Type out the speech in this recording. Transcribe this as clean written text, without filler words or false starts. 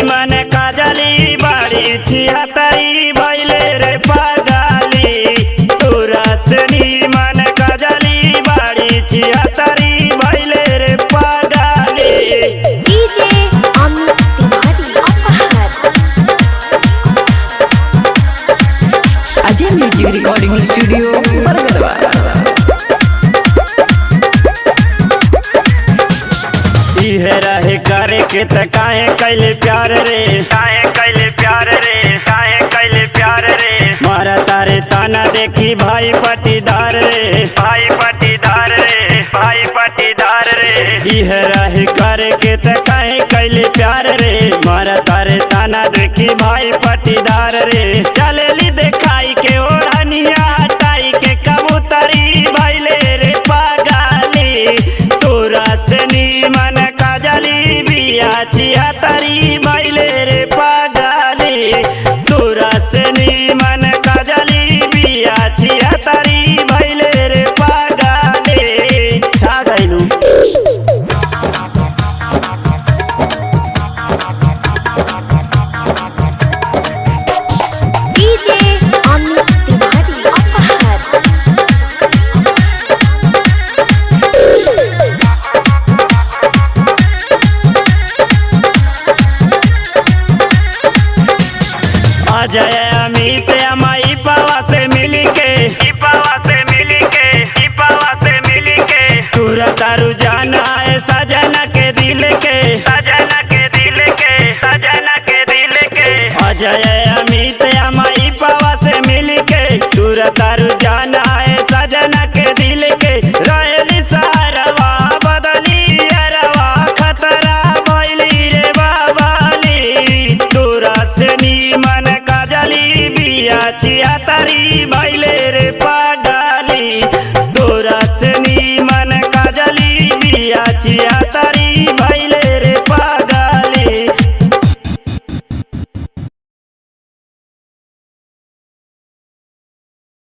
मन काजली बाड़ी छिहतरी भैले रे पागली। तोरा से मन काजली बाड़ी छिहतरी भैले रे पागली। डीजे अमित तिवारी अपहर। Ajay music recording studio Bargadwa. रहे करे के त काहे कैले प्यार रे, काहे कैले प्यार रे, काहे कैले प्यार रे। मारा तारे ताना देखी भाई पटीदार रे, भाई पटीदार रे, भाई पटीदार रे। इह रहे करे के त काहे कैले प्यार रे। मारा तारे ताना देखी भाई पटीदार रे। चलेली देखाई के ओढ़निया हटाई के कबूतरी भैले रे पागली। तोरा से मन काजली बिया छिहतरी भैले रे पागली। तोरा से मन काजली बिया छिहतरी भैले रे पागली। छा गइलू। डीजे अमित तिवारी अपहर। अजय अमित अमाई पावा से मिली के, पावा से मिली के, पावा से मिली के। तुरा तारू जाना है सजना के दिल के, सजना के दिल के, सजना के दिल के। अजय